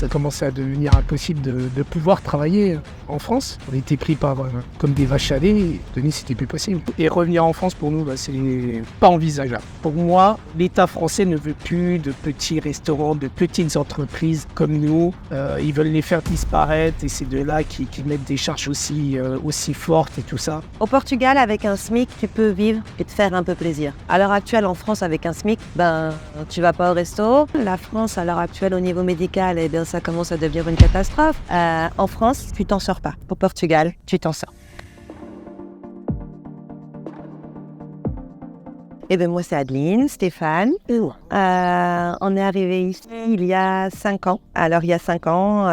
ça commençait à devenir impossible de pouvoir travailler en France. On était pris comme des vaches à lait. Denis, c'était plus possible. Et revenir en France, pour nous, c'est pas envisageable. Pour moi, l'État français ne veut plus de petits restaurants, de petites entreprises comme nous. Ils veulent les faire disparaître et c'est de là qui mettent des charges aussi fortes et tout ça. Au Portugal, avec un SMIC, tu peux vivre et te faire un peu plaisir. À l'heure actuelle, en France, avec un SMIC, tu vas pas au resto. La France, à l'heure actuelle, au niveau médical, ça commence à devenir une catastrophe. En France, tu t'en sors pas. Au Portugal, tu t'en sors. Moi, c'est Adeline, Stéphane. On est arrivé ici il y a 5 ans. Alors, il y a 5 ans,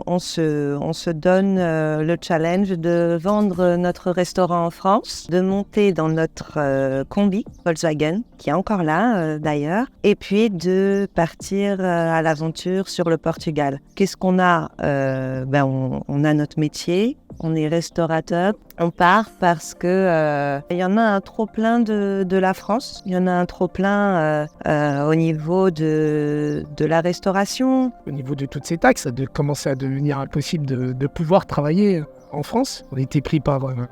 on se donne le challenge de vendre notre restaurant en France, de monter dans notre combi Volkswagen, qui est encore là d'ailleurs, et puis de partir à l'aventure sur le Portugal. Qu'est-ce qu'on a on a notre métier, on est restaurateur. On part parce que il y en a un trop-plein de la France. Il y en a un trop-plein au niveau de la restauration. Au niveau de toutes ces taxes, ça commençait à devenir impossible de pouvoir travailler en France. On était pris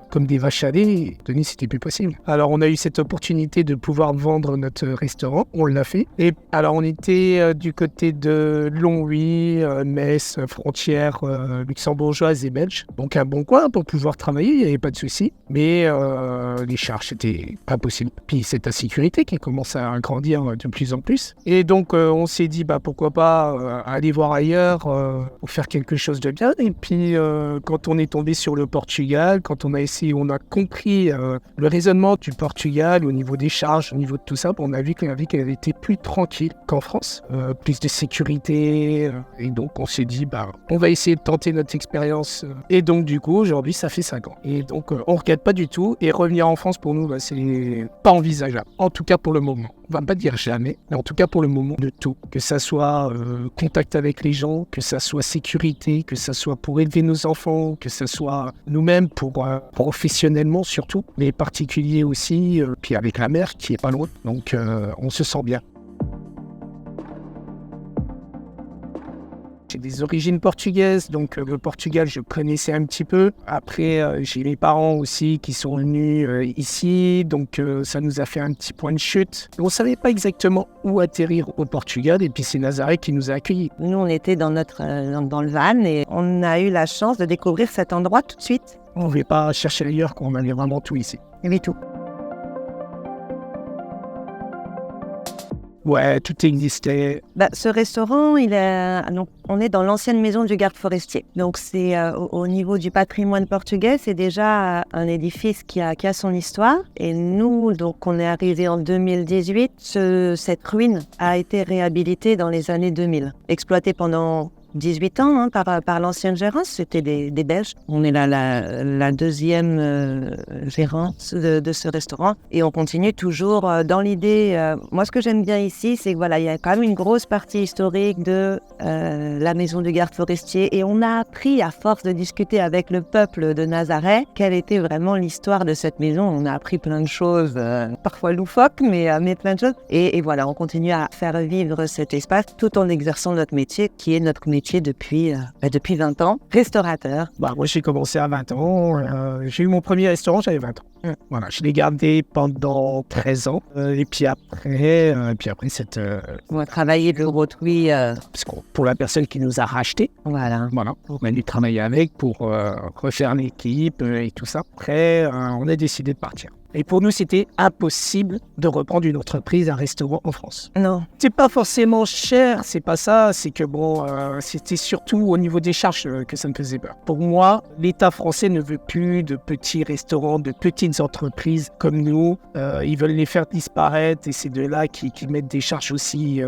comme des vaches à lait. Denis, c'était plus possible. Alors, on a eu cette opportunité de pouvoir vendre notre restaurant. On l'a fait. Et alors, on était du côté de Longwy, Metz, frontière luxembourgeoise et belge. Donc, un bon coin pour pouvoir travailler. Il n'y avait pas de souci. Mais les charges, c'était pas possible. Puis, c'est la sécurité qui commence à grandir de plus en plus. Et donc, on s'est dit, pourquoi pas aller voir ailleurs pour faire quelque chose de bien. Et puis, quand on est tombé sur le Portugal, quand on a compris le raisonnement du Portugal au niveau des charges, au niveau de tout ça, on a vu qu'elle était plus tranquille qu'en France, plus de sécurité, et donc on s'est dit on va essayer de tenter notre expérience, et donc du coup aujourd'hui ça fait 5 ans, et donc on regrette pas du tout, et revenir en France pour nous c'est pas envisageable, en tout cas pour le moment. On va pas dire jamais, mais en tout cas pour le moment, de tout. Que ça soit contact avec les gens, que ça soit sécurité, que ça soit pour élever nos enfants, que ça soit nous-mêmes pour professionnellement surtout, mais particuliers aussi, puis avec la mer qui est pas loin. Donc on se sent bien. J'ai des origines portugaises, donc le Portugal, je connaissais un petit peu. Après, j'ai mes parents aussi qui sont venus ici, donc ça nous a fait un petit point de chute. On ne savait pas exactement où atterrir au Portugal, et puis c'est Nazareth qui nous a accueillis. Nous, on était dans le van et on a eu la chance de découvrir cet endroit tout de suite. On ne voulait pas chercher ailleurs, qu'on avait vraiment tout ici. Il y avait tout. Ouais, tout existait. Ce restaurant, on est dans l'ancienne maison du garde forestier. Donc c'est au niveau du patrimoine portugais, c'est déjà un édifice qui a son histoire. Et nous, donc on est arrivé en 2018. Cette ruine a été réhabilitée dans les années 2000, exploitée pendant 18 ans par l'ancienne gérance, c'était des Belges. On est là la deuxième gérance de ce restaurant et on continue toujours dans l'idée. Moi, ce que j'aime bien ici, c'est que il y a quand même une grosse partie historique de la maison du garde forestier et on a appris à force de discuter avec le peuple de Nazareth quelle était vraiment l'histoire de cette maison. On a appris plein de choses, parfois loufoques, mais plein de choses. Et voilà, on continue à faire vivre cet espace tout en exerçant notre métier qui est notre métier depuis 20 ans, restaurateur. Moi, j'ai commencé à 20 ans. J'ai eu mon premier restaurant, j'avais 20 ans. Voilà, je l'ai gardé pendant 13 ans. Et puis après, on a travaillé pour autrui. Parce que pour la personne qui nous a racheté. Voilà. On a dû travailler avec pour refaire l'équipe et tout ça. Après, on a décidé de partir. Et pour nous, c'était impossible de reprendre une entreprise, un restaurant en France. Non. C'est pas forcément cher, c'est pas ça. C'est que c'était surtout au niveau des charges que ça me faisait peur. Pour moi, l'État français ne veut plus de petits restaurants, de petites entreprises comme nous. Ils veulent les faire disparaître et c'est de là qui mettent des charges aussi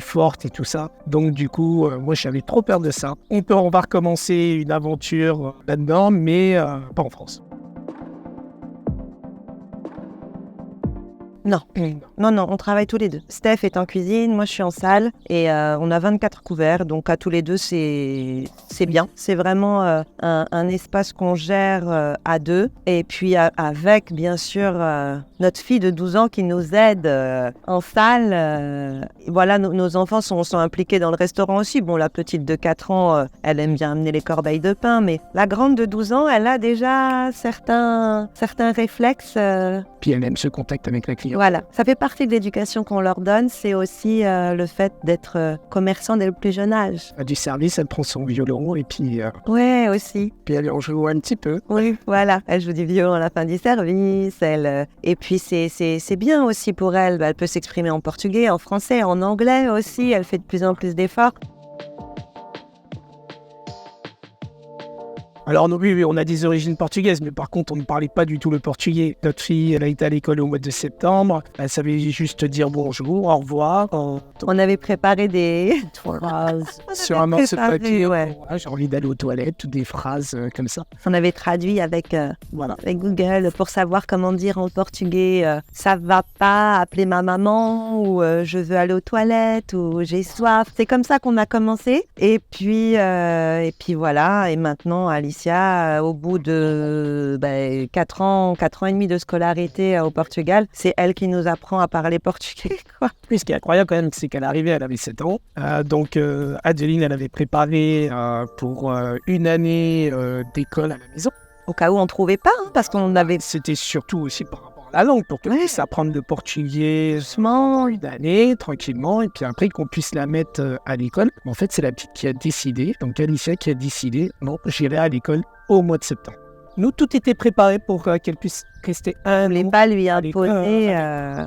fortes et tout ça. Donc du coup, moi j'avais trop peur de ça. On va recommencer une aventure là-dedans, mais pas en France. Non. Non, on travaille tous les deux. Steph est en cuisine, moi je suis en salle et on a 24 couverts, donc à tous les deux c'est bien. C'est vraiment un espace qu'on gère à deux et puis avec bien sûr notre fille de 12 ans qui nous aide en salle. Voilà, nos enfants sont impliqués dans le restaurant aussi. Bon, la petite de 4 ans, elle aime bien amener les corbeilles de pain, mais la grande de 12 ans, elle a déjà certains réflexes. Puis elle aime ce contact avec la cliente. Voilà, ça fait partie de l'éducation qu'on leur donne, c'est aussi le fait d'être commerçant dès le plus jeune âge. Du service, elle prend son violon et puis... Ouais, aussi. Puis elle en joue un petit peu. Oui, voilà, elle joue du violon à la fin du service, et puis c'est bien aussi pour elle, elle peut s'exprimer en portugais, en français, en anglais aussi, elle fait de plus en plus d'efforts. Alors oui, on a des origines portugaises, mais par contre, on ne parlait pas du tout le portugais. Notre fille, elle a été à l'école au mois de septembre. Elle savait juste dire bonjour, au revoir. On avait préparé des phrases sur un morceau de papier. Ouais. J'ai envie d'aller aux toilettes, toutes des phrases comme ça. On avait traduit avec Google pour savoir comment dire en portugais ça va pas, appeler ma maman, ou je veux aller aux toilettes, ou j'ai soif. C'est comme ça qu'on a commencé. Et puis voilà. Et maintenant, Alicia, au bout de 4 ans et demi de scolarité au Portugal, c'est elle qui nous apprend à parler portugais, quoi. Oui, ce qui est incroyable quand même, c'est qu'elle arrivait, elle avait 7 ans. Donc Adeline, elle avait préparé pour une année d'école à la maison. Au cas où on ne trouvait pas, parce qu'on avait... C'était surtout aussi par rapport à la langue, pour qu'elle puisse apprendre le portugais doucement, une année, tranquillement, et puis après qu'on puisse la mettre à l'école. En fait, c'est la petite qui a décidé, donc Alicia qui a décidé, non, j'irai à l'école au mois de septembre. Nous, tout était préparé pour qu'elle puisse rester un an.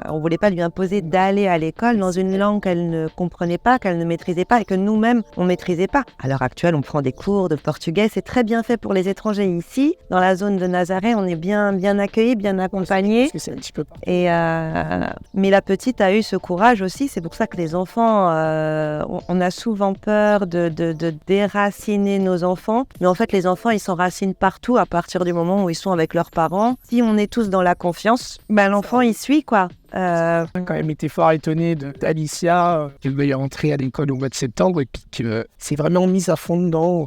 On voulait pas lui imposer d'aller à l'école dans une langue qu'elle ne comprenait pas, qu'elle ne maîtrisait pas et que nous-mêmes, on maîtrisait pas. À l'heure actuelle, on prend des cours de portugais. C'est très bien fait pour les étrangers ici. Dans la zone de Nazaré, on est bien accueillis, bien accompagnés. Parce que c'est un petit peu pas. Mais la petite a eu ce courage aussi. C'est pour ça que les enfants, on a souvent peur de déraciner nos enfants. Mais en fait, les enfants, ils s'enracinent partout à partir du moment où ils sont avec leurs parents. Si on est tous dans la confiance, l'enfant il suit, quoi. J'ai quand même été fort étonné d'Alicia qu'elle veuille rentrer à l'école au mois de septembre et puis que c'est vraiment mise à fond dedans.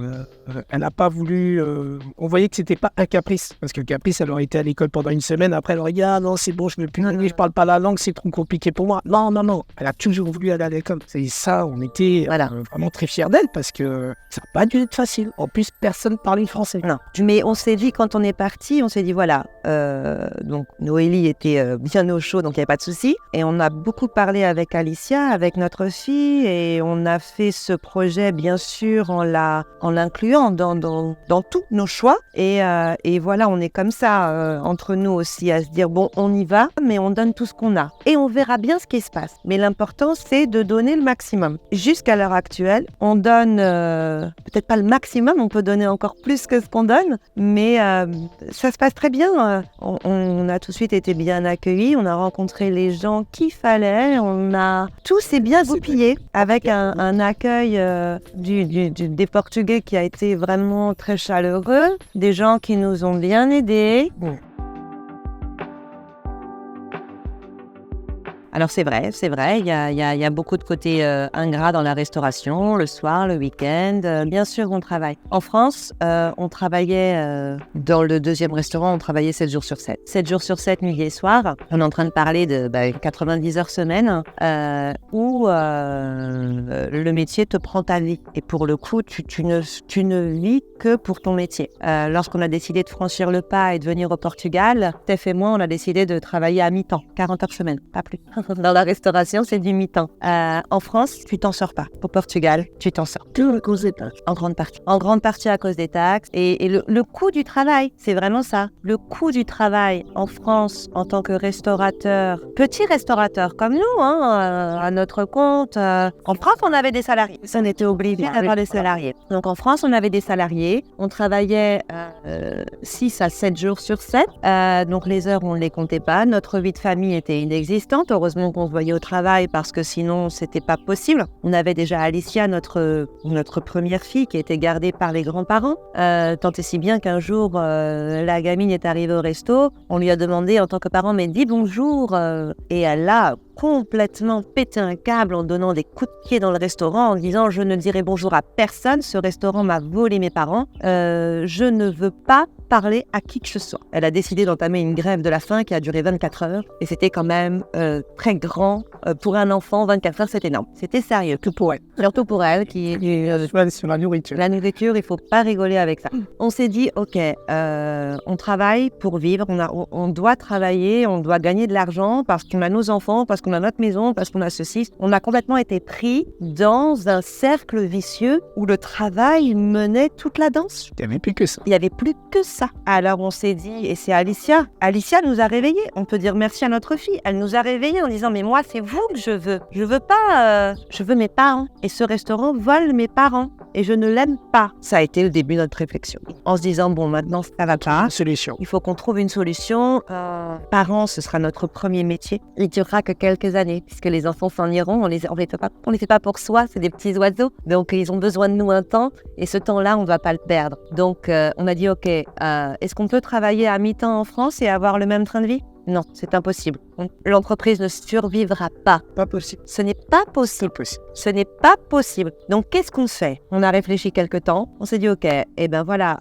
Elle n'a pas voulu... on voyait que c'était pas un caprice, parce que le caprice, elle aurait été à l'école pendant une semaine, après elle aurait dit « Ah non, c'est bon, je ne veux plus aller, je parle pas la langue, c'est trop compliqué pour moi. » Non, elle a toujours voulu aller à l'école. C'est ça, on était vraiment très fiers d'elle, parce que ça n'a pas dû être facile. En plus, personne parlait français. Non, mais on s'est dit, quand on est parti, voilà, donc Noélie était bien au chaud, donc il n'y avait pas de souci. Et on a beaucoup parlé avec Alicia, avec notre fille, et on a fait ce projet, bien sûr, en l'incluant dans tous nos choix. Et voilà, on est comme ça, entre nous aussi, à se dire, bon, on y va, mais on donne tout ce qu'on a. Et on verra bien ce qui se passe. Mais l'important, c'est de donner le maximum. Jusqu'à l'heure actuelle, on donne peut-être pas le maximum, on peut donner encore plus que ce qu'on donne, mais ça se passe très bien. On a tout de suite été bien accueillis, on a rencontré les gens qu'il fallait, tout s'est bien goupillé avec un accueil des Portugais qui a été vraiment très chaleureux, des gens qui nous ont bien aidés. Alors c'est vrai, il y a beaucoup de côtés ingrats dans la restauration, le soir, le week-end. Bien sûr, on travaille. En France, on travaillait dans le deuxième restaurant, on travaillait 7 jours sur 7. 7 jours sur 7, midi et soir. On est en train de parler de 90 heures semaine où le métier te prend ta vie. Et pour le coup, tu ne vis que pour ton métier. Lorsqu'on a décidé de franchir le pas et de venir au Portugal, Steph et moi, on a décidé de travailler à mi-temps, 40 heures semaine, pas plus. Dans la restauration, c'est du mi-temps. En France, tu t'en sors pas. Au Portugal, tu t'en sors. Tout à cause des taxes. En grande partie. En grande partie à cause des taxes. Et le coût du travail, c'est vraiment ça. Le coût du travail en France, en tant que restaurateur, petit restaurateur comme nous, à notre compte. En France, on avait des salariés. Ça, on était obligé d'avoir des salariés. Donc en France, on avait des salariés. On travaillait 6 à 7 jours sur 7. Donc les heures, on ne les comptait pas. Notre vie de famille était inexistante. Heureusement, heureusement qu'on se voyait au travail parce que sinon, c'était pas possible. On avait déjà Alicia, notre première fille, qui était gardée par les grands-parents. Tant et si bien qu'un jour, la gamine est arrivée au resto. On lui a demandé en tant que parent, mais dis bonjour. Et elle a complètement pété un câble en donnant des coups de pied dans le restaurant en disant je ne dirai bonjour à personne, ce restaurant m'a volé mes parents, je ne veux pas parler à qui que ce soit. Elle a décidé d'entamer une grève de la faim qui a duré 24 heures et c'était quand même très grand pour un enfant. 24 heures, c'est énorme. C'était sérieux. Que pour elle. Surtout pour elle qui est sur la nourriture. La nourriture, il faut pas rigoler avec ça. On s'est dit, ok, on travaille pour vivre, on doit travailler, on doit gagner de l'argent parce qu'on a nos enfants, parce qu'on a notre maison, parce qu'on a ceci. On a complètement été pris dans un cercle vicieux où le travail menait toute la danse. Il n'y avait plus que ça. Il n'y avait plus que ça. Alors on s'est dit, et c'est Alicia. Alicia nous a réveillés. On peut dire merci à notre fille. Elle nous a réveillés en disant, mais moi, c'est vous que je veux. Je veux pas, je veux mes parents. Et ce restaurant vole mes parents. Et je ne l'aime pas. Ça a été le début de notre réflexion. En se disant, bon, maintenant, ça va pas. Une solution. Il faut qu'on trouve une solution. Parents, ce sera notre premier métier. Il durera que quelques années, puisque les enfants s'en iront. On les fait pas pour soi, c'est des petits oiseaux. Donc, ils ont besoin de nous un temps. Et ce temps-là, on ne va pas le perdre. Donc, on a dit, OK, est-ce qu'on peut travailler à mi-temps en France et avoir le même train de vie ? Non, c'est impossible. L'entreprise ne survivra pas. Pas possible. Ce n'est pas possible. Ce n'est pas possible. Donc, qu'est-ce qu'on fait ? On a réfléchi quelque temps. On s'est dit, OK, et ben voilà,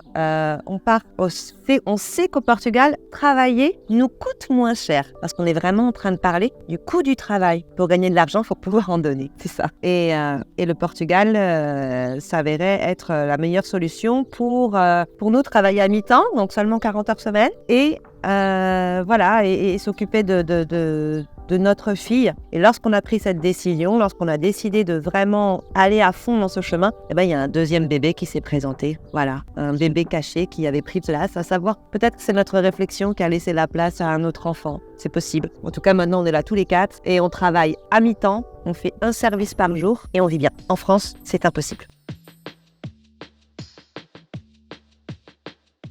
on part. On sait qu'au Portugal, travailler nous coûte moins cher parce qu'on est vraiment en train de parler du coût du travail. Pour gagner de l'argent, il faut pouvoir en donner. C'est ça. Et le Portugal s'avérait être la meilleure solution pour nous travailler à mi-temps, donc seulement 40 heures semaine. Et voilà, et s'occuper de notre fille. Et lorsqu'on a pris cette décision, lorsqu'on a décidé de vraiment aller à fond dans ce chemin, eh ben, il y a un deuxième bébé qui s'est présenté. Voilà, un bébé caché qui avait pris place, à savoir, peut-être que c'est notre réflexion qui a laissé la place à un autre enfant. C'est possible. En tout cas, maintenant, on est là tous les 4 et on travaille à mi-temps. On fait un service par jour et on vit bien. En France, c'est impossible.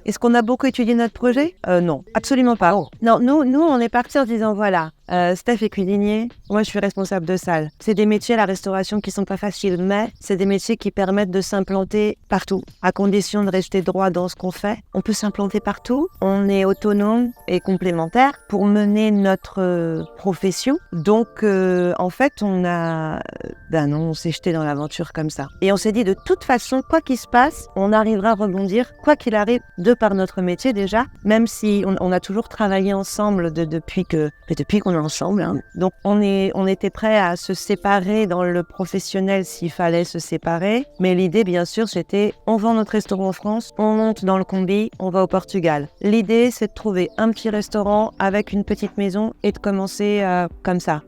Est-ce qu'on a beaucoup étudié notre projet ? Non, absolument pas. Non, nous, on est partis en se disant, voilà, Steph est cuisinier, moi je suis responsable de salle. C'est des métiers, la restauration, qui sont pas faciles, mais c'est des métiers qui permettent de s'implanter partout, à condition de rester droit dans ce qu'on fait. On peut s'implanter partout, on est autonome et complémentaire pour mener notre profession. Donc, en fait, on s'est jeté dans l'aventure comme ça. Et on s'est dit, de toute façon, quoi qu'il se passe, on arrivera à rebondir, quoi qu'il arrive, par notre métier déjà, même si on a toujours travaillé ensemble depuis qu'on est ensemble. Hein. Donc on était prêts à se séparer dans le professionnel s'il fallait se séparer. Mais l'idée, bien sûr, c'était on vend notre restaurant en France, on monte dans le combi, on va au Portugal. L'idée, c'est de trouver un petit restaurant avec une petite maison et de commencer comme ça.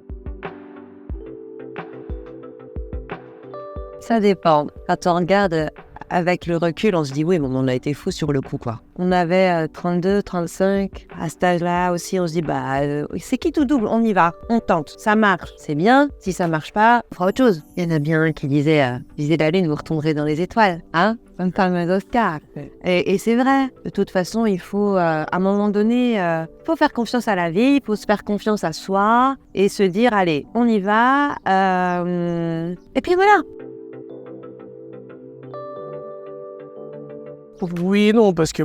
Ça dépend. Quand on regarde avec le recul, on se dit oui, mais on a été fous sur le coup, quoi. On avait 32, 35. À cet âge-là aussi, on se dit c'est qui tout double, on y va, on tente. Ça marche, c'est bien. Si ça marche pas, on fera autre chose. Il y en a bien un qui disait la lune, vous retomberez dans les étoiles, hein. Comme un Oscar. Et c'est vrai. De toute façon, il faut, à un moment donné, faut faire confiance à la vie, il faut se faire confiance à soi et se dire allez, on y va. Et puis voilà. Oui et non, parce que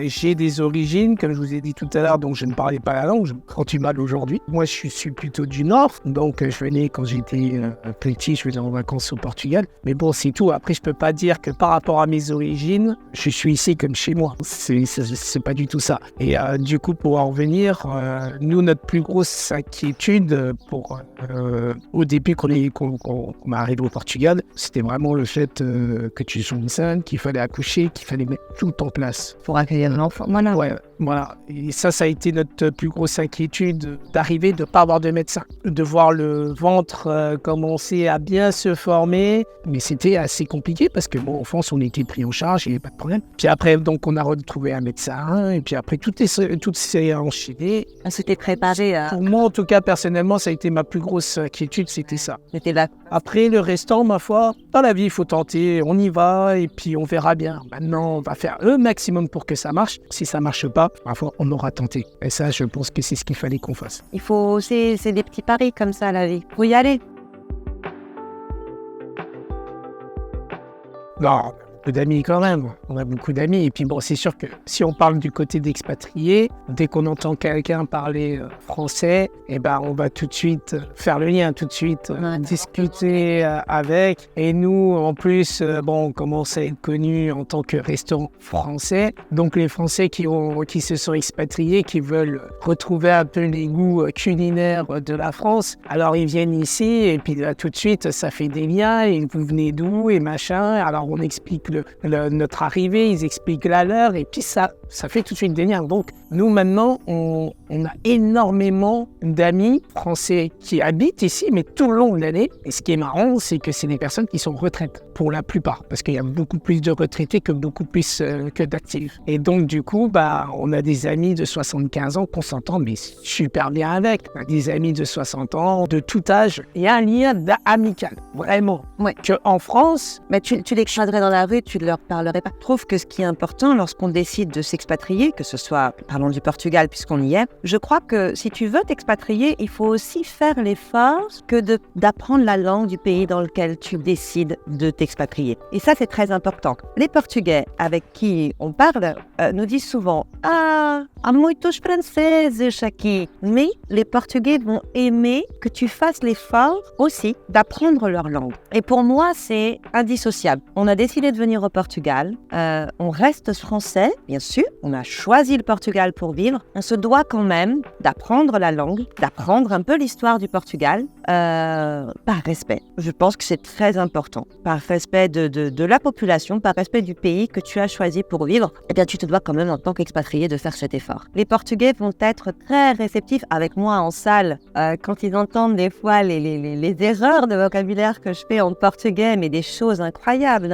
j'ai des origines, comme je vous ai dit tout à l'heure, donc je ne parlais pas la langue, je me rends du mal aujourd'hui. Moi, je suis plutôt du Nord, donc je venais quand j'étais petit, je venais en vacances au Portugal. Mais bon, c'est tout. Après, je peux pas dire que par rapport à mes origines, je suis ici comme chez moi. C'est pas du tout ça. Et du coup, pour en revenir, nous, notre plus grosse inquiétude au début qu'on est arrivé au Portugal, c'était vraiment le fait que tu sois enceinte, qu'il fallait accoucher, qu'il fallait mettre tout en place. Pour accueillir l'enfant, voilà. Ouais, voilà. Et ça a été notre plus grosse inquiétude, d'arriver, de ne pas avoir de médecin, de voir le ventre commencer à bien se former. Mais c'était assez compliqué parce que en France, on était pris en charge, il n'y avait pas de problème. Puis après, donc, on a retrouvé un médecin, et puis après, tout s'est enchaîné. On s'était préparé à... Pour moi, en tout cas, personnellement, ça a été ma plus grosse inquiétude, c'était ça. C'était là. Après, le restant, ma foi, dans la vie, il faut tenter, on y va, et puis on verra bien. Maintenant, on va faire le maximum pour que ça marche. Si ça marche pas, parfois on aura tenté. Et ça, je pense que c'est ce qu'il fallait qu'on fasse. Il faut, c'est des petits paris comme ça la vie. Faut y aller. Non, beaucoup d'amis quand même. On a beaucoup d'amis. Et puis bon, c'est sûr que si on parle du côté d'expatriés, dès qu'on entend quelqu'un parler français, eh ben, on va tout de suite faire le lien, tout de suite discuter avec. Et nous, en plus, on commence à être connus en tant que restaurant français. Donc les Français qui se sont expatriés, qui veulent retrouver un peu les goûts culinaires de la France, alors ils viennent ici et puis là, tout de suite, ça fait des liens. Et vous venez d'où et machin. Alors on explique notre arrivée, ils expliquent la leur, et puis ça fait tout de suite des liens. Donc, nous, maintenant, on a énormément d'amis français qui habitent ici, mais tout le long de l'année. Et ce qui est marrant, c'est que c'est des personnes qui sont en retraite, pour la plupart, parce qu'il y a beaucoup plus de retraités que que d'actifs. Et donc, du coup, on a des amis de 75 ans qu'on s'entend, mais super bien avec. On a des amis de 60 ans, de tout âge. Il y a un lien amical, vraiment. Ouais. Qu'en France... Mais tu les croiserais dans la rue, tu ne leur parlerais pas. Je trouve que ce qui est important lorsqu'on décide de s'expatrier, que ce soit, parlons du Portugal puisqu'on y est, je crois que si tu veux t'expatrier, il faut aussi faire l'effort d'apprendre la langue du pays dans lequel tu décides de t'expatrier. Et ça, c'est très important. Les Portugais avec qui on parle nous disent souvent « Ah, há muitos franceses aqui ». Mais les Portugais vont aimer que tu fasses l'effort aussi d'apprendre leur langue. Et pour moi, c'est indissociable. On a décidé de venir au Portugal. On reste français, bien sûr. On a choisi le Portugal pour vivre. On se doit quand même d'apprendre la langue, d'apprendre un peu l'histoire du Portugal, par respect. Je pense que c'est très important. Par respect de la population, par respect du pays que tu as choisi pour vivre, eh bien, tu te dois quand même, en tant qu'expatrié, de faire cet effort. Les Portugais vont être très réceptifs avec moi en salle quand ils entendent des fois les erreurs de vocabulaire que je fais en portugais, mais des choses incroyables.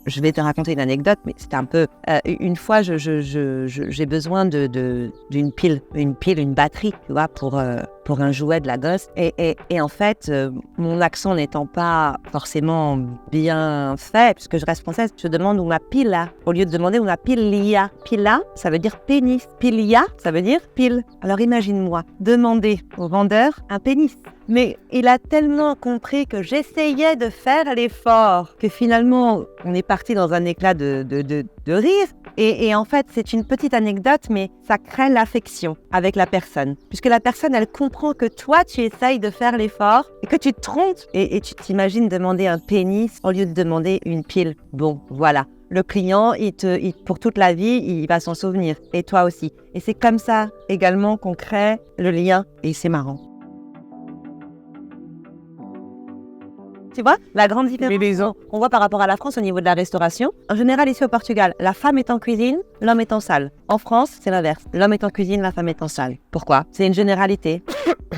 Je vais te raconter une anecdote, mais c'était un peu... une fois, j'ai besoin d'une pile, une batterie, tu vois, pour un jouet de la gosse. Et en fait, mon accent n'étant pas forcément bien fait, puisque je reste française, je demande una pila, au lieu de demander una pilia. Pila, ça veut dire pénis. Pilia, ça veut dire pile. Alors imagine-moi, demander au vendeur un pénis. Mais il a tellement compris que j'essayais de faire l'effort que finalement, on est parti dans un éclat de rire. Et en fait, c'est une petite anecdote, mais ça crée l'affection avec la personne. Puisque la personne, elle comprend que toi, tu essayes de faire l'effort et que tu te trompes. Et tu t'imagines demander un pénis au lieu de demander une pile. Bon, voilà. Le client, pour toute la vie, il va s'en souvenir. Et toi aussi. Et c'est comme ça également qu'on crée le lien. Et c'est marrant. Tu vois, la grande différence qu'on voit par rapport à la France au niveau de la restauration. En général, ici au Portugal, la femme est en cuisine, l'homme est en salle. En France, c'est l'inverse. L'homme est en cuisine, la femme est en salle. Pourquoi ? C'est une généralité.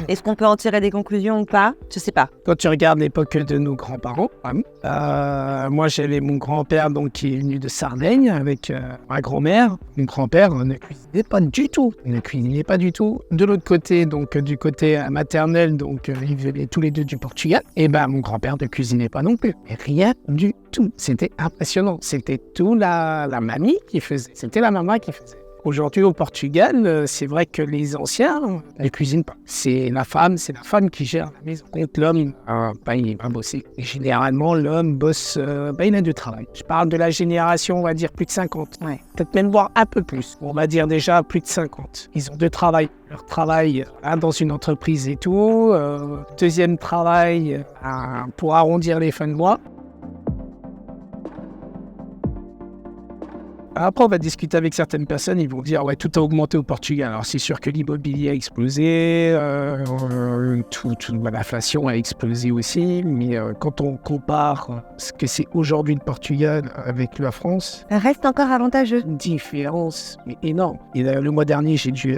Est-ce qu'on peut en tirer des conclusions ou pas ? Je sais pas. Quand tu regardes l'époque de nos grands-parents, moi j'avais mon grand-père donc, qui est venu de Sardaigne avec ma grand-mère. Mon grand-père ne cuisinait pas du tout. De l'autre côté, donc du côté maternel, donc ils venaient tous les deux du Portugal. Et mon grand-père ne cuisinait pas non plus. Mais rien du tout. C'était impressionnant. C'était tout la mamie qui faisait. C'était la maman qui faisait. Aujourd'hui, au Portugal, c'est vrai que les anciens ne cuisinent pas. C'est la femme qui gère la maison. Donc l'homme, il va bosser. Et généralement, l'homme bosse, il a du travail. Je parle de la génération, on va dire, plus de 50. Ouais. Peut-être même voir un peu plus. On va dire déjà plus de 50. Ils ont deux travails. Leur travail dans une entreprise et tout. Deuxième travail pour arrondir les fins de mois. Après, on va discuter avec certaines personnes, ils vont dire « Ouais, tout a augmenté au Portugal ». Alors, c'est sûr que l'immobilier a explosé, l'inflation a explosé aussi, mais quand on compare ce que c'est aujourd'hui le Portugal avec la France... Ça reste encore avantageux. Une différence mais énorme. Et le mois dernier, j'ai dû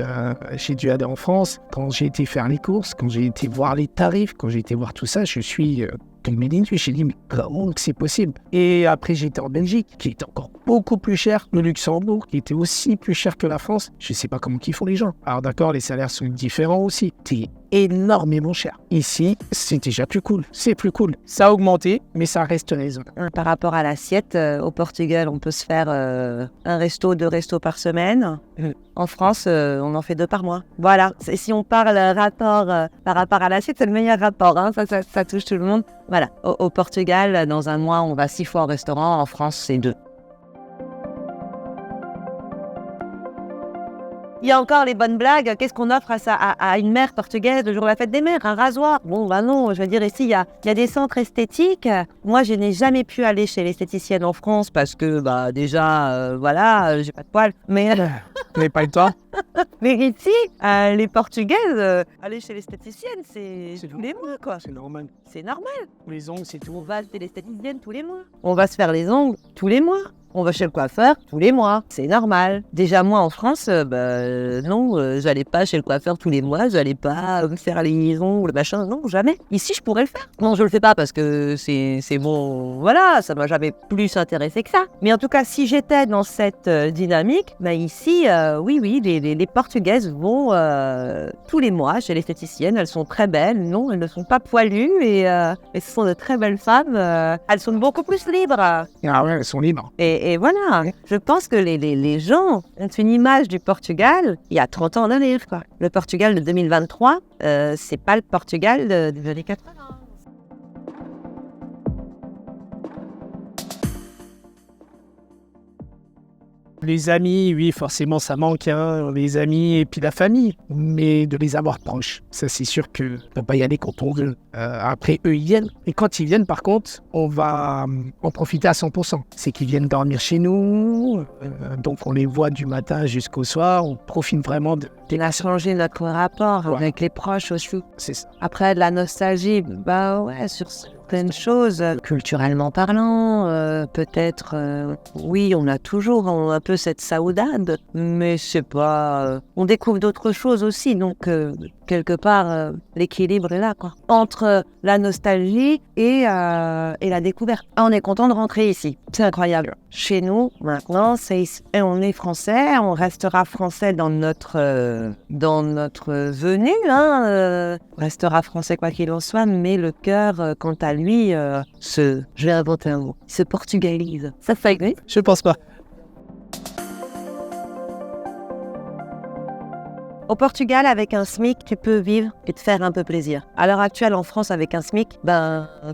aller en France. Quand j'ai été faire les courses, quand j'ai été voir les tarifs, quand j'ai été voir tout ça, je suis... j'ai dit « Mais comment c'est possible ?» Et après, j'étais en Belgique, qui est encore beaucoup plus cher. Le Luxembourg, qui était aussi plus cher que la France, je sais pas comment qu'ils font les gens. Alors d'accord, les salaires sont différents aussi. C'est énormément cher. Ici, c'est déjà plus cool. C'est plus cool. Ça a augmenté, mais ça reste raisonnable. Par rapport à l'assiette, au Portugal, on peut se faire un resto, 2 restos par semaine. En France, on en fait 2 par mois. Voilà. Si on parle rapport par rapport à l'assiette, c'est le meilleur rapport. Hein. Ça touche tout le monde. Voilà. Au Portugal, dans un mois, on va 6 fois au restaurant. En France, c'est 2. Il y a encore les bonnes blagues. Qu'est-ce qu'on offre à une mère portugaise le jour de la fête des mères? Un rasoir. Bon, bah non, je veux dire, ici, il y a des centres esthétiques. Moi, je n'ai jamais pu aller chez l'esthéticienne en France parce que, bah, déjà, voilà, j'ai pas de poils. Mais pas eu toi. mais ici, les Portugaises, aller chez l'esthéticienne, c'est tous les mois, quoi. C'est normal. C'est normal. Les ongles, c'est tout. On va chez l'esthéticienne tous les mois. On va se faire les ongles tous les mois. On va chez le coiffeur tous les mois. C'est normal. Déjà, moi, en France, non, j'allais pas chez le coiffeur tous les mois. J'allais pas me faire les ongles, machin. Non, jamais. Ici, je pourrais le faire. Non, je le fais pas parce que c'est bon. Voilà, ça m'a jamais plus intéressé que ça. Mais en tout cas, si j'étais dans cette dynamique, ici, oui, les Portugaises vont tous les mois chez l'esthéticienne. Elles sont très belles. Non, elles ne sont pas poilues et ce sont de très belles femmes. Elles sont beaucoup plus libres. Ah ouais, elles sont libres. Et voilà, je pense que les gens ont une image du Portugal il y a 30 ans en arrière, quoi. Le Portugal de 2023, c'est pas le Portugal des années 80. Les amis, oui, forcément, ça manque, hein, les amis et puis la famille. Mais de les avoir proches, ça c'est sûr que ne peut pas y aller quand on veut. Après, eux, ils viennent. Et quand ils viennent, par contre, on va en profiter à 100%. C'est qu'ils viennent dormir chez nous. Donc, on les voit du matin jusqu'au soir. On profite vraiment de... On a changé notre rapport avec les proches aussi. C'est ça. Après, de la nostalgie, bah ouais, sur certaines choses, culturellement parlant, peut-être, oui, on a toujours un peu cette saudade, mais c'est pas... on découvre d'autres choses aussi, donc quelque part, l'équilibre est là, quoi. Entre la nostalgie et la découverte. On est content de rentrer ici. C'est incroyable. Chez nous, maintenant, on est français, on restera français dans notre venue, hein, on restera français quoi qu'il en soit, mais le cœur, quant à lui, je vais inventer un mot, se portugalise. Ça fait existe? Je pense pas. Au Portugal, avec un SMIC, tu peux vivre et te faire un peu plaisir. À l'heure actuelle, en France, avec un SMIC,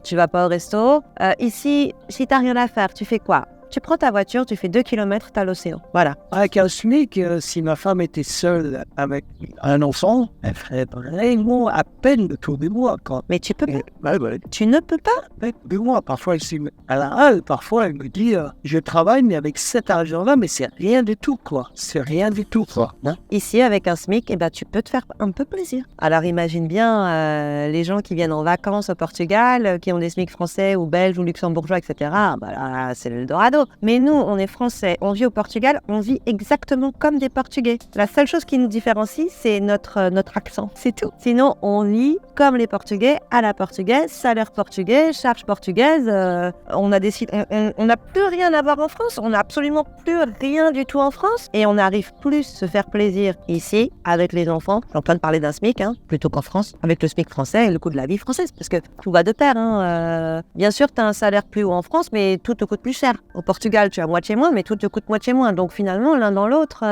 tu vas pas au resto. Ici, si t'as rien à faire, tu fais quoi? Tu prends ta voiture, tu fais 2 km, t'as l'océan. Voilà. Avec un SMIC, si ma femme était seule avec un enfant, elle ferait vraiment à peine le tour du mois. Mais tu peux pas. Ouais. Tu ne peux pas. Du mois. Parfois, parfois, elle me dit je travaille, mais avec cet argent-là, mais c'est rien du tout, quoi. C'est rien du tout, quoi. Hein? Ici, avec un SMIC, tu peux te faire un peu plaisir. Alors, imagine bien les gens qui viennent en vacances au Portugal, qui ont des SMIC français ou belges ou luxembourgeois, etc. Là, c'est l'Eldorado. Mais nous, on est français, on vit au Portugal, on vit exactement comme des Portugais. La seule chose qui nous différencie, c'est notre accent, c'est tout. Sinon, on vit comme les Portugais, à la portugaise, salaire portugais, charge portugaise. On n'a plus rien à voir en France, on n'a absolument plus rien du tout en France. Et on arrive plus se faire plaisir ici, avec les enfants. Je suis en train de parler d'un SMIC, plutôt qu'en France, avec le SMIC français et le coût de la vie française, parce que tout va de pair. Bien sûr, tu as un salaire plus haut en France, mais tout te coûte plus cher. Au Portugal, tu as moitié moins, mais tout te coûte moitié moins. Donc finalement, l'un dans l'autre...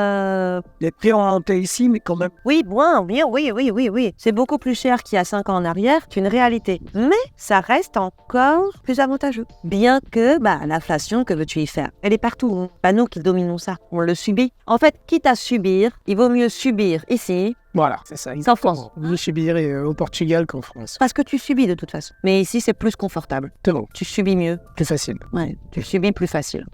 Les prix ont monté ici, mais quand même. Oui, oui. C'est beaucoup plus cher qu'il y a 5 ans en arrière qu'une réalité. Mais ça reste encore plus avantageux. Bien que l'inflation, que veux-tu y faire? Elle est partout. Pas nous qui dominons ça. On le subit. En fait, quitte à subir, il vaut mieux subir ici. Voilà, c'est ça. Sans France. Mieux subir au Portugal qu'en France. Parce que tu subis de toute façon. Mais ici, c'est plus confortable. C'est bon. Tu subis mieux. Plus facile. Ouais, tu subis plus facile.